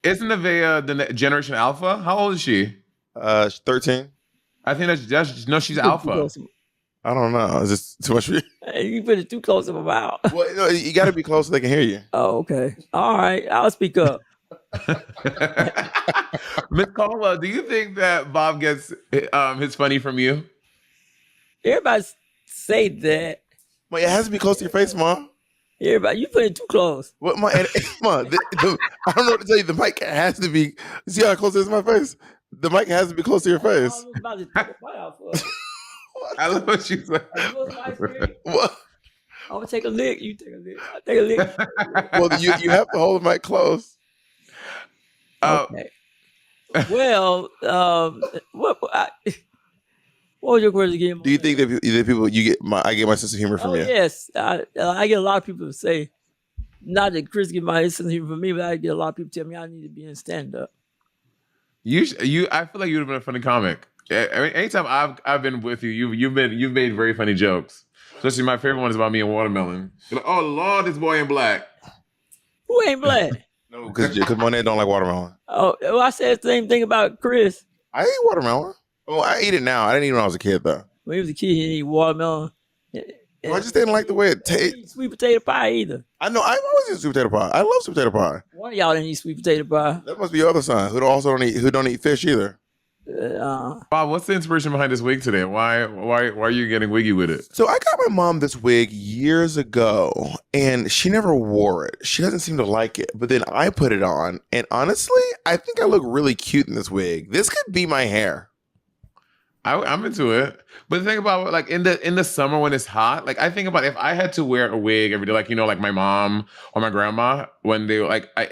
Isn't Nevaeh the Generation Alpha? How old is she? 13. I think that's no, she's You put it too Alpha. close. I don't know. Is this too much for you? Hey, you put it too close to my mouth. Well, you got to be close so they can hear you. Oh, okay. All right. I'll speak up. Miss Caldwell, do you think that Bob gets his funny from you? Everybody say that. Well, it has to be close to your face, Mom. Everybody, you put it too close. What, Mom? Mom, I don't know what to tell you. The mic has to be. See how close it is to my face? The mic has to be close to your face. I was about to take a bite out for it. I love what she said. You want some ice cream? What? I'm gonna take a lick. You take a lick. I take a lick. Well, you have to hold the mic close. Okay. Well, what was your question again? Do you think that people I get my sense of humor from Oh you? yes, I get a lot of people to say, not that Chris get my sense of humor from me, but I get a lot of people tell me I need to be in stand up. I feel like you'd have been a funny comic. I mean, anytime I've been with you, you've made very funny jokes. Especially my favorite one is about me and watermelon. You're like, oh Lord, this boy in black. Who ain't black? No, because Monet don't like watermelon. Oh, well, I said the same thing about Chris. I eat watermelon. Oh, I eat it now. I didn't eat it when I was a kid, though. When he was a kid, he didn't eat watermelon. Well, I just didn't like the way it tastes. Sweet potato pie either. I know. I've always eaten sweet potato pie. I love sweet potato pie. One of y'all didn't eat sweet potato pie. That must be your other son who don't eat fish either. Bob, what's the inspiration behind this wig today? Why are you getting wiggy with it? So I got my mom this wig years ago, and she never wore it. She doesn't seem to like it. But then I put it on, and honestly, I think I look really cute in this wig. This could be my hair. I'm into it. But the thing about like in the summer when it's hot, like I think about if I had to wear a wig every day, like like my mom or my grandma, when they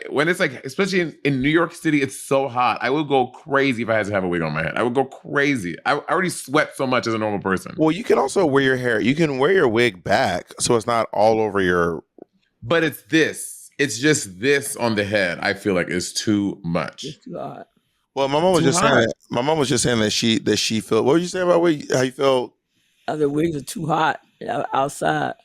when it's like, especially in New York City, it's so hot. I would go crazy if I had to have a wig on my head. I would go crazy. I already sweat so much as a normal person. Well, you can also wear your hair. You can wear your wig back so it's not all over your. But it's this. It's just this on the head. I feel like is too much. It's too hot. Well, my mom was just saying. My mom was just saying that she felt. What were you saying about how you felt? The wigs are too hot outside.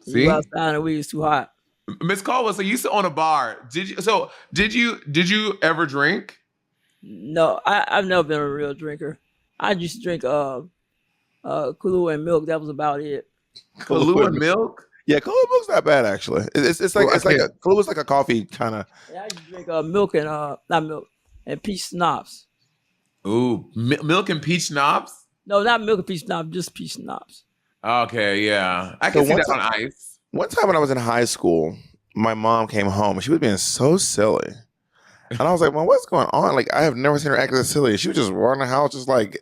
See, outside the wig is too hot. Miss Caldwell, so you used to own a bar. Did you ever drink? No, I've never been a real drinker. I used to drink Kahlua and milk. That was about it. Kahlua and milk? Yeah, Kahlua milk's not bad actually. Kahlua like a coffee kind of. Yeah, I used to drink milk and not milk and peach schnapps. Ooh, milk and peach schnapps? No, not milk and peach schnapps, just peach schnapps. Okay, yeah, I can see that on ice. One time when I was in high school, my mom came home and she was being so silly. And I was like, Mom, what's going on? Like, I have never seen her act this silly. She was just running the house, just like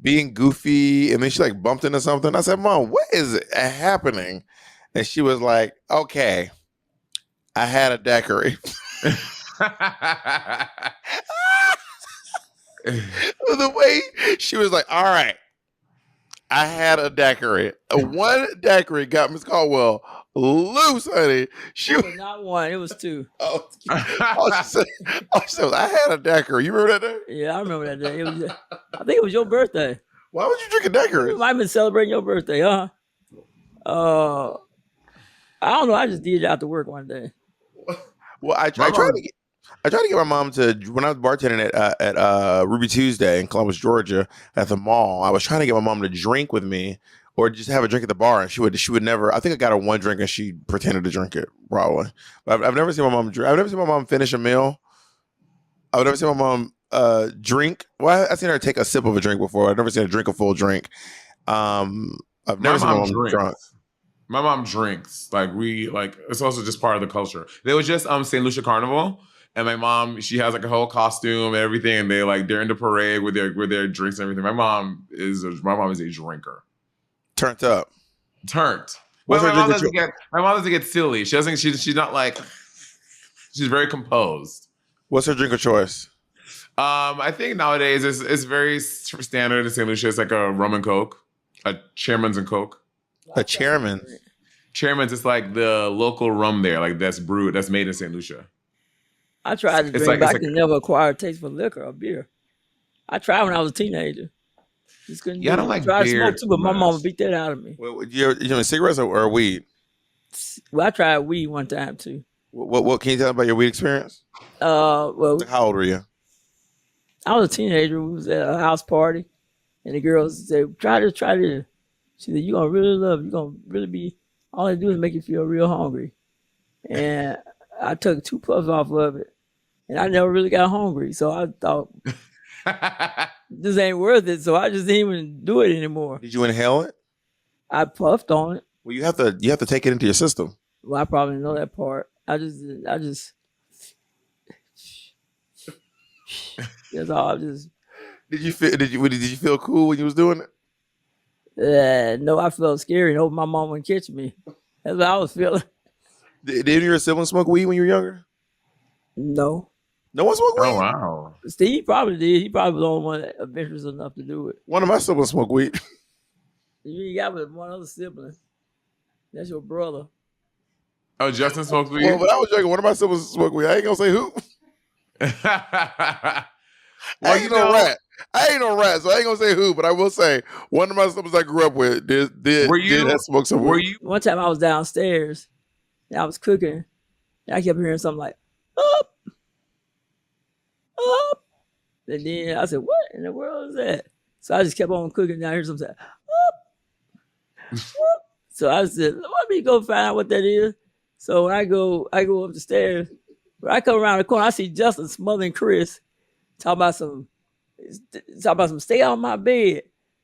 being goofy. And then she like bumped into something. I said, Mom, what is happening? And she was like, okay, I had a daiquiri. The way she was like, all right, I had a daiquiri. One daiquiri got Miss Caldwell loose, honey. She was not one, it was two. She said, I had a daiquiri. You remember that day? Yeah, I remember that day. I think it was your birthday. Why would you drink a daiquiri? You might have been celebrating your birthday, huh? I don't know. I just did it after work one day. Well, I tried to get my mom to, when I was bartending at Ruby Tuesday in Columbus, Georgia, at the mall. I was trying to get my mom to drink with me, or just have a drink at the bar, and she would never. I think I got her one drink, and she pretended to drink it, probably. But I've never seen my mom drink. I've never seen my mom finish a meal. I've never seen my mom drink. Well, I've seen her take a sip of a drink before. I've never seen her drink a full drink. I've never seen my mom drunk. My mom drinks. It's also just part of the culture. There was just St. Lucia Carnival, and my mom, she has like a whole costume and everything, and they're in the parade with their drinks and everything. My mom is a drinker. Turned up. Well, my mom doesn't get silly. She doesn't. She's not like. She's very composed. What's her drink of choice? I think nowadays it's very standard in St. Lucia. It's like a rum and coke, a Chairman's and Coke. A Chairman's. Chairman's is like the local rum there, like that's made in St. Lucia. I tried to drink, but I could never acquire a taste for liquor or beer. I tried when I was a teenager. Just couldn't. Yeah, I don't like beer. I tried to smoke too, but my mama beat that out of me. Well, you doing cigarettes or weed? Well, I tried weed one time too. What can you tell about your weed experience? Well, How old were you? I was a teenager. We was at a house party, and the girls said, "Try this, try this." She said, "You gonna really love it. You gonna really be. All they do is make you feel real hungry." And I took 2 puffs off of it, and I never really got hungry. So I thought this ain't worth it. So I just didn't even do it anymore. Did you inhale it? I puffed on it. Well, you have to take it into your system. Well, I probably didn't know that part. I just that's all. Did you feel cool when you was doing it? No, I felt scary and hope my mom wouldn't catch me. That's what I was feeling. Did any of your siblings smoke weed when you were younger? No. No one smoked weed? Oh, wow. Steve probably did. He probably was the only one that adventurous enough to do it. One of my siblings smoked weed. You got with one other sibling. That's your brother. Oh, Justin smokes weed? Well, when I was younger, one of my siblings smoked weed. I ain't gonna say who. Well, I ain't no rat. So I ain't gonna say who, but I will say one of my siblings I grew up with did have smoked some weed. One time I was downstairs and I was cooking and I kept hearing something like, up. And then I said, what in the world is that? So I just kept on cooking and I heard something say, up. So I said, let me go find out what that is. So when I go up the stairs. When I come around the corner, I see Justin smothering Chris, talking about some stay on my bed.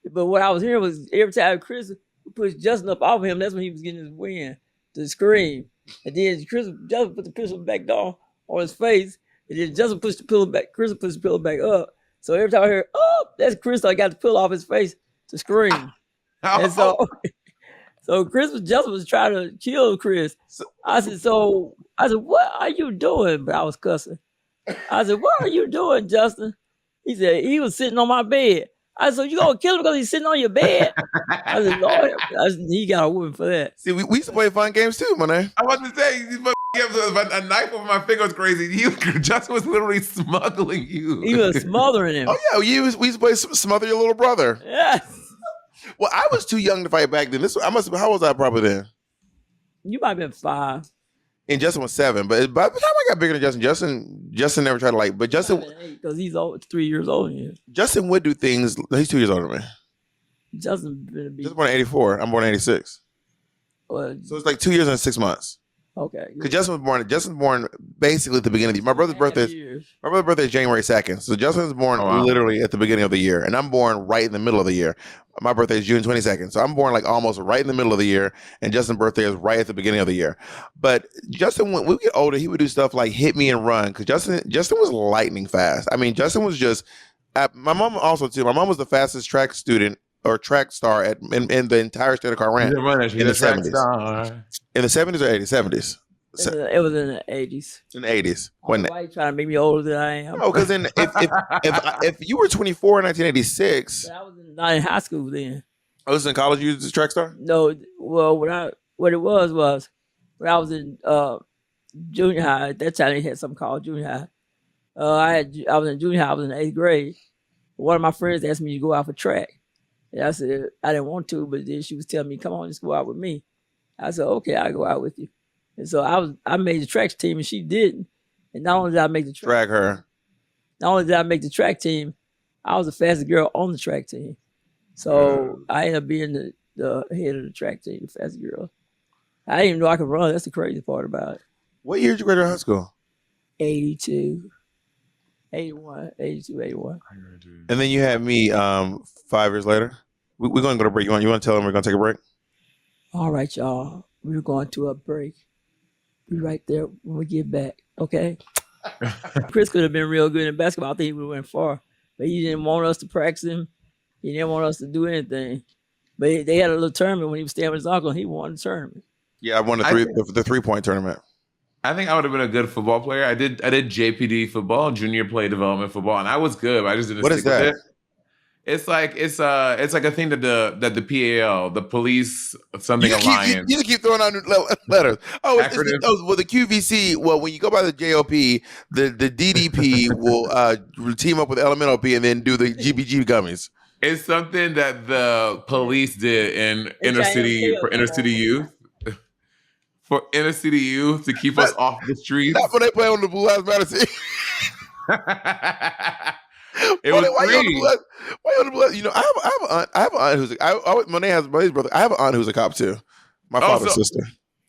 But what I was hearing was every time Chris pushed Justin up off of him, that's when he was getting his wind to scream. And then Justin put the pistol back down on his face, and then Justin pushed the pillow back. Chris pushed the pillow back up. So every time I heard, oh, that's Chris, I got the pillow off his face to scream. And so Justin was trying to kill Chris. I said, what are you doing? But I was cussing. I said, what are you doing, Justin? He said, he was sitting on my bed. I said, you gonna kill him because he's sitting on your bed? I said, Lord, he got a woman for that. See, we used to play fun games too, Monet. I was about to say, a knife over my finger was crazy. Justin was literally smuggling you. He was smothering him. Oh yeah, we used to play smother your little brother. Yes. Well, I was too young to fight back then. How was I probably then? You might have been 5. And Justin was 7. But by the time I got bigger than Justin never tried to but Justin, because he's 3 years older than you. Justin would do things. He's 2 years older than me. Justin born in 84. I'm born in 86. So it's like 2 years and 6 months. Okay. Because Justin was born basically at the beginning of the year. My brother's birthday is January 2nd. So Justin was born literally at the beginning of the year. And I'm born right in the middle of the year. My birthday is June 22nd. So I'm born like almost right in the middle of the year. And Justin's birthday is right at the beginning of the year. But Justin, when we get older, he would do stuff like hit me and run. Because Justin was lightning fast. I mean, Justin was just, my mom also too. My mom was the fastest track student or track star in the entire state of Iran in the 70s. In the 70s or 80s? 70s. It was in the 80s. In the 80s. Why are you trying to make me older than I am? No, because then if you were 24 in 1986. But I was not in high school then. I was in college, you was a track star? No, well, what it was when I was in junior high, at that time they had something called junior high. I was in junior high, I was in the 8th grade. One of my friends asked me to go out for track. And I said, I didn't want to, but then she was telling me, come on, just go out with me. I said, okay, I'll go out with you. And so I made the track team and she didn't. And not only did I make the track team, I was the fastest girl on the track team. So I ended up being the head of the track team, the fastest girl. I didn't even know I could run. That's the crazy part about it. What year did you graduate high school? 82. 81, 82, 81. And then you had me 5 years later. We're going to go to break. You want to tell them we're going to take a break? All right, y'all. We're going to a break. Be right there when we get back, okay? Chris could have been real good in basketball. I think he would have went far. But he didn't want us to practice him. He didn't want us to do anything. But they had a little tournament when he was staying with his uncle, and he won the tournament. Yeah, I won the 3-point tournament. I think I would have been a good football player. I did JPD football, junior play development football, and I was good. But I just didn't stick with it. It's like a thing that the PAL, the police something alliance. You just keep throwing out new letters. Oh, well, the QVC. Well, when you go by the JOP, the DDP will team up with LMNOP and then do the GBG gummies. It's something that the police did in inner city youth. for inner city youth to keep us off the streets. Not when they play on the Blue Lives Matter team. It was why you on the free. Why you on the Blue? You know, I have an aunt who's Monet has Monet's brother. I have an aunt who's a cop too. My father's sister.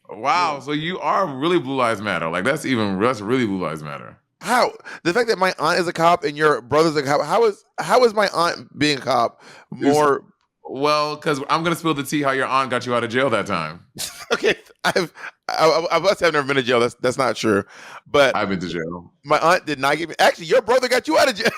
Wow, so you are really Blue Lives Matter. Like that's really Blue Lives Matter. How the fact that my aunt is a cop and your brother's a cop? How is my aunt being a cop more? Well, because I'm gonna spill the tea how your aunt got you out of jail that time. Okay, I must have never been to jail. That's not true. But I've been to jail. My aunt did not get me. Actually, your brother got you out of jail.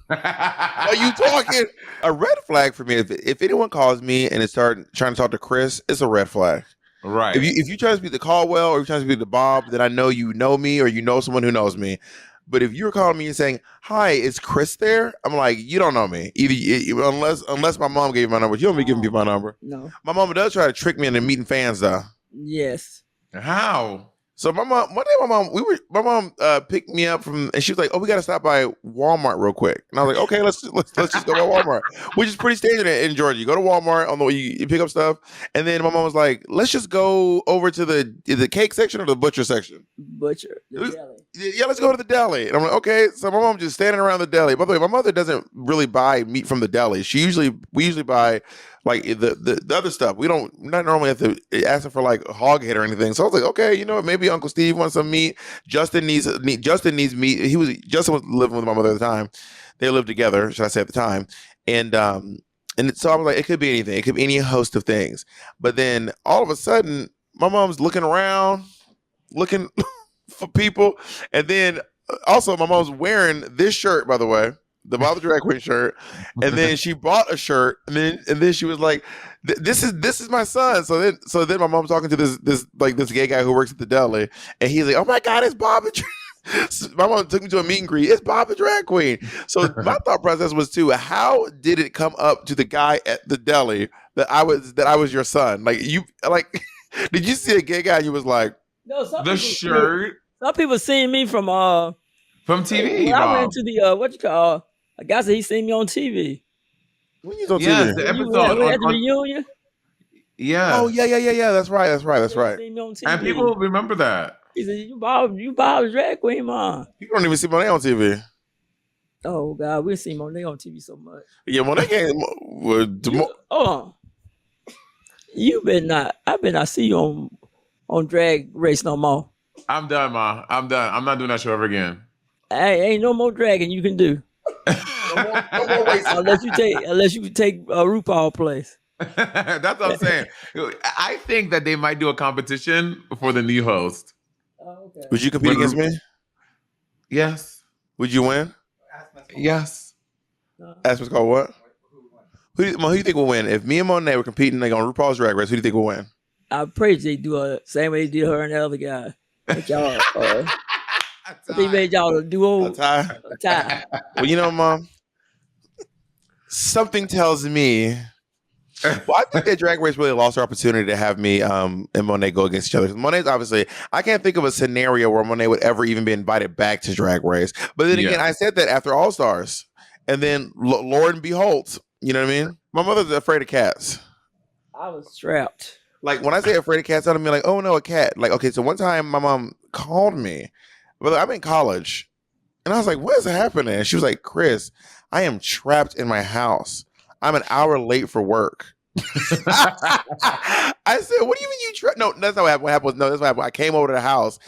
Are you talking? A red flag for me. If anyone calls me and is trying to talk to Chris, it's a red flag. Right. If you try to speak to Caldwell or you try to speak to Bob, then I know you know me or you know someone who knows me. But if you're calling me and saying, "Hi, is Chris there?" I'm like, you don't know me. Unless my mom gave you my number. You don't be giving me my number. No. My mama does try to trick me into meeting fans though. Yes. How? So my mom picked me up and she was like, "Oh, we got to stop by Walmart real quick." And I was like, "Okay, let's just go by Walmart," which is pretty standard in Georgia. You go to Walmart on the way you pick up stuff, and then my mom was like, "Let's just go over to the cake section or the butcher section." Butcher. The deli. Yeah, let's go to the deli. And I'm like, okay. So my mom just standing around the deli. By the way, my mother doesn't really buy meat from the deli. We usually buy like the other stuff. We not normally have to ask her for like hog head or anything. So I was like, okay, you know what? Maybe Uncle Steve wants some meat. Justin needs meat. Justin was living with my mother at the time. They lived together, should I say, at the time. And so I was like, it could be anything. It could be any host of things. But then all of a sudden, my mom's looking around, looking for people. And then also my mom's wearing this shirt, by the way, the Bob the Drag Queen shirt. And then she bought a shirt, and then she was like, this is my son. So then my mom's talking to this gay guy who works at the deli, and he's like, "Oh my God, it's Bob the Drag." My mom took me to a meet and greet. It's Bob the Drag Queen. So my thought process was too, how did it come up to the guy at the deli that I was your son? Like did you see a gay guy and you was like, no, the shirt? Some people seen me from TV. When I went to the a guy said he seen me on TV. When you on yes, TV? the episode at the reunion. Yeah. Oh yeah. That's right. Seen me on TV. And people remember that. He said, "You Bob the Drag Queen, Mom." People don't even see Monet on TV. Oh God, we seen Monet on TV so much. Yeah, Monet came. Hold on. You better not. I better not see you on Drag Race no more. I'm done, Ma. I'm done. I'm not doing that show ever again. Ain't no more dragging you can do. No more race. unless you take RuPaul place. That's what I'm saying. I think that they might do a competition for the new host. Oh, okay. Would you compete against me? Yes. Would you win? Yes. Ask what's called what? Who do you think will win? If me and Monet were competing like on RuPaul's Drag Race, who do you think will win? I pray they do the same way they did her and the other guy. Like y'all, they made y'all a duo. A tie? A tie. Well, you know, Mom, something tells me. Well, I think that Drag Race really lost her opportunity to have me and Monet go against each other. Because Monet's obviously, I can't think of a scenario where Monet would ever even be invited back to Drag Race. But then again, I said that after All Stars. And then, Lord and behold, you know what I mean? My mother's afraid of cats. I was trapped. Like, when I say afraid of cats, I don't mean like, oh no, a cat. Like, okay, so one time my mom called me. Well, I'm in college. And I was like, what is happening? And she was like, Chris, I am trapped in my house. I'm an hour late for work. I said, what do you mean you trapped? No, that's not what happened. What happened was, no, that's what happened. I came over to the house.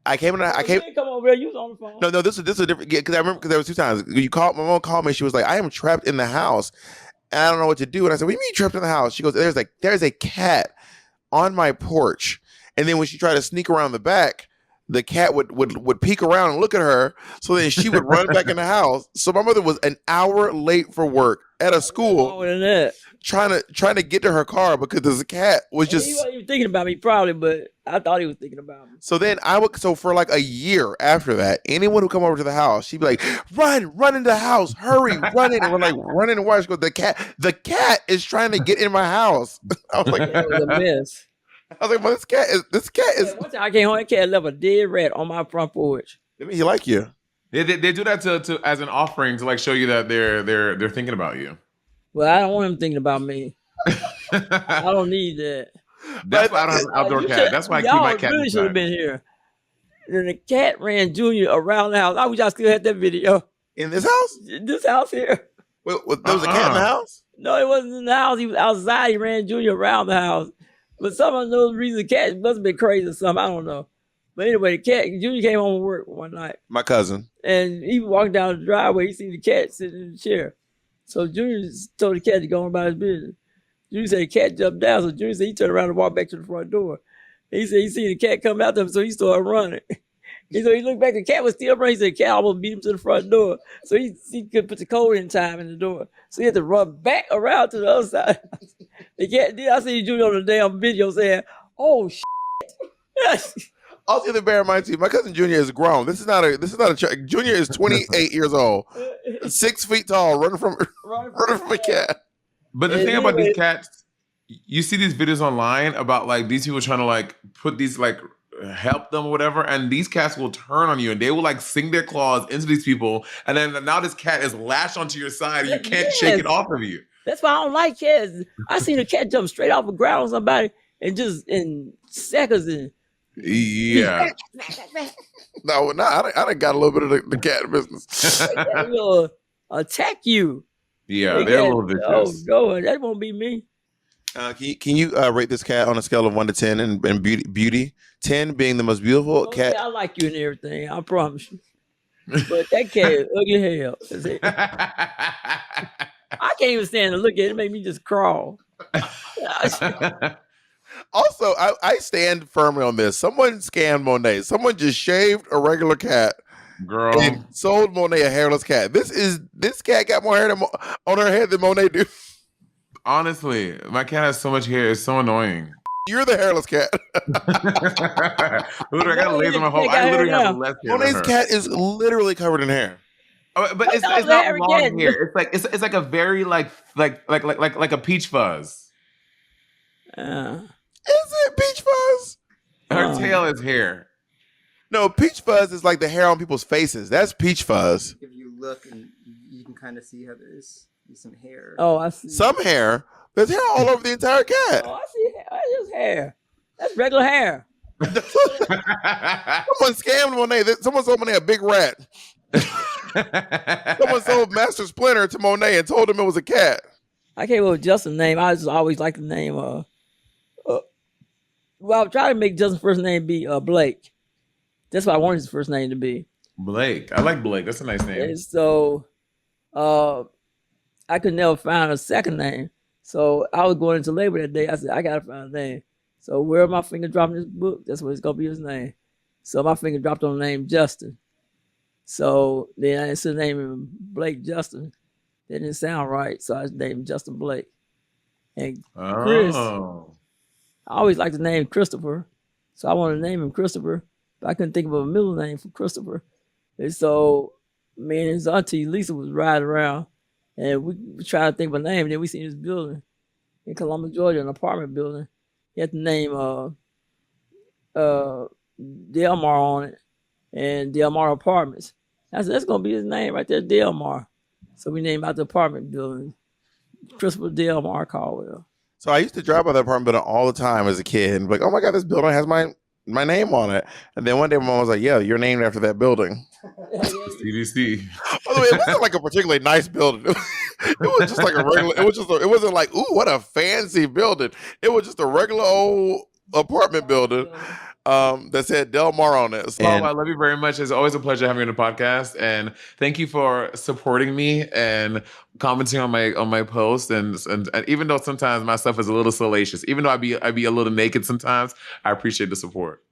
You didn't come over here. You was on the phone. No, this is different. Because I remember, because there was 2 times. My mom called me. She was like, I am trapped in the house. And I don't know what to do. And I said, what do you mean trapped in the house? She goes, there's a cat on my porch. And then when she tried to sneak around the back, the cat would peek around and look at her. So then she would run back in the house. So my mother was an hour late for work at a school, trying to get to her car because the cat was just. He wasn't even thinking about me probably, but I thought he was thinking about me. So then so for like a year after that, anyone who come over to the house, she'd be like, run into the house, hurry, run in. And we're like, run in and watch. She goes, the cat is trying to get in my house. I was like, it was a mess. I was like, well, this cat is. One time I came home, that cat left a dead rat on my front porch. I mean, he like you. They do that to as an offering to like show you that they're thinking about you. Well, I don't want him thinking about me. I don't need that. That's why I don't have an outdoor cat. That's why I keep my Y'all cat really should have inside. been here. And the cat ran Junior around the house. I wish I still had that video. In this house? This house here. Wait, there was a cat in the house? No, it wasn't in the house. He was outside. He ran Junior around the house. But some of those reasons, the cat must have been crazy or something. I don't know. But anyway, the cat, Junior came home from work one night. My cousin. And he walked down the driveway. He seen the cat sitting in the chair. So Junior told the cat to go on about his business. Junior said the cat jumped down. So Junior said he turned around and walked back to the front door. He said he seen the cat come out to him, so he started running. He looked back, the cat was still running. He said the cat almost beat him to the front door. So he could put the code in time in the door. So he had to run back around to the other side. The cat did. I see Junior on the damn video saying, "Oh shit." Also, to bear in mind too, my cousin Junior is grown. This is not a Junior is 28 years old, 6 feet tall, running from a cat. But the thing about these cats, you see these videos online about like these people trying to like put these like help them or whatever, and these cats will turn on you and they will like sink their claws into these people, and then now this cat is lashed onto your side and you can't shake it off of you. That's why I don't like cats. I seen a cat jump straight off the ground on somebody and just in seconds. Yeah. No, I done got a little bit of the cat business. They will attack you. Yeah, they're a little vicious. Oh no, that won't be me. Can you rate this cat on a scale of 1 to 10 and beauty? 10 being the most beautiful cat. Yeah, I like you and everything. I promise you. But that cat is ugly as hell. I can't even stand to look at it. It make me just crawl. Also, I stand firmly on this. Someone scammed Monet. Someone just shaved a regular cat, girl, and sold Monet a hairless cat. This cat got more hair on her head than Monet do. Honestly, my cat has so much hair. It's so annoying. You're the hairless cat. Literally, I got a laser my whole. I literally have less hair. Monet's cat is literally covered in hair. Oh, but it's not long hair. It's like a very like a peach fuzz. Is it peach fuzz? Her tail is hair. No, peach fuzz is like the hair on people's faces. That's peach fuzz. If you look, and you can kind of see how there's some hair. Oh, I see. Some hair. There's hair all over the entire cat. Oh, I see. That's just hair. That's regular hair. Someone scammed Monet. Someone sold Monet a big rat. Someone sold Master Splinter to Monet and told him it was a cat. I can't remember Justin's name. I just always like the name. Well, I'm trying to make Justin's first name be Blake. That's what I wanted his first name to be. Blake. I like Blake. That's a nice name. And so I could never find a second name. So I was going into labor that day. I said, I got to find a name. So where my finger dropped in this book, that's what it's going to be his name. So my finger dropped on the name Justin. So then I instead of naming Blake Justin, that didn't sound right. So I named Justin Blake. And Chris, I always liked the name Christopher. So I wanted to name him Christopher, but I couldn't think of a middle name for Christopher. And so me and his auntie Lisa was riding around and we tried to think of a name. And then we seen this building in Columbus, Georgia, an apartment building. He had the name Delmar on it and Delmar Apartments. I said, that's going to be his name right there, Delmar. So we named out the apartment building, Christopher Delmar Caldwell. So I used to drive by the apartment building all the time as a kid and be like, oh my God, this building has my name on it. And then one day my mom was like, yeah, you're named after that building. CDC. By the way, it wasn't like a particularly nice building. It was just like a regular, it wasn't like, ooh, what a fancy building. It was just a regular old apartment building that said Delmar on it. So, I love you very much. It's always a pleasure having you on the podcast. And thank you for supporting me and commenting on my posts. And even though sometimes my stuff is a little salacious, even though I be a little naked sometimes, I appreciate the support.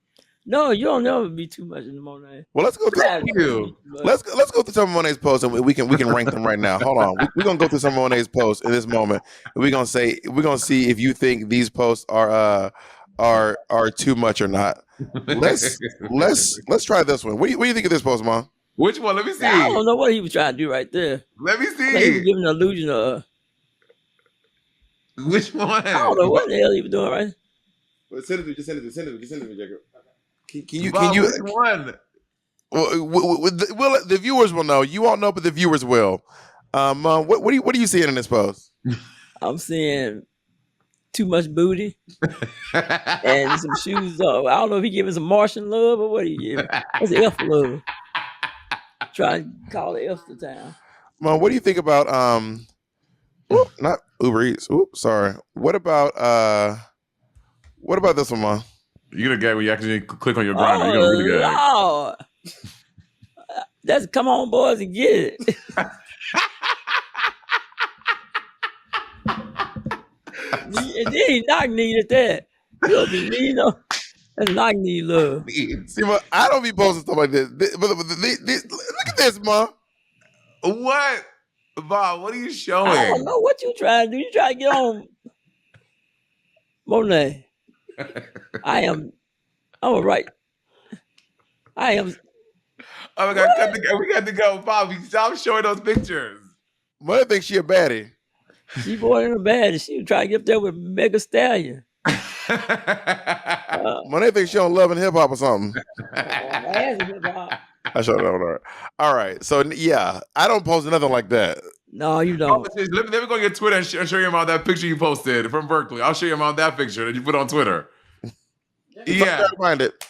No, you don't never be too much in the Monet. Well, let's go through. Let's go through some of Monet's posts, and we can rank them right now. Hold on, we're gonna go through some of Monet's posts in this moment. And we're gonna see if you think these posts are too much or not. Let's try this one. What do you think of this post, Mom? Which one? Let me see. I don't know what he was trying to do right there. Let me see. He was giving an illusion of. Which one? I don't know what the hell he was doing right. Well, send it to me, Jacob. Can you? Which one? Well, the viewers will know. You won't know, but the viewers will. What are you seeing in this post? I'm seeing too much booty and some shoes. I don't know if he giving some Martian love or what he giving. That's F love. Try to call it F the town. Mom, what do you think about not Uber Eats? Oops, sorry. What about this one, Mom? You're gonna get when you actually click on your grinder. You're gonna really get it. Lord. That's come on, boys, and get it. And then he knock knee at that. You know, that's knock knee love. See, Mom, I don't be posting stuff like this. But look at this, Mom. What, Bob? What are you showing? I don't know what you trying to do. You trying to get on Monet. I'm all right. I am. Oh my God, we got to go, Bob. Stop showing those pictures. Mother thinks she a baddie. She more than a bad. She was trying to get up there with Mega Stallion. Monet thinks she don't love and hip hop or something. I sure don't know. All right, so yeah, I don't post nothing like that. No, you don't. Let me go on your Twitter and show you about that picture you posted from Berkeley. I'll show you about that picture that you put on Twitter. Yeah. Find it.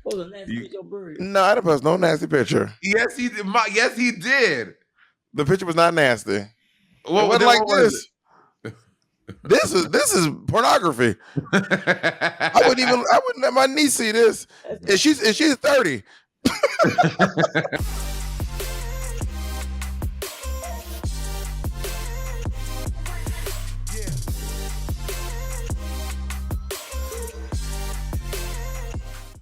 Post a nasty picture of Bird. No, I didn't post no nasty picture. Yes, he did. Yes, he did. The picture was not nasty. What it wasn't like this. This is pornography. I wouldn't let my niece see this. And she's 30.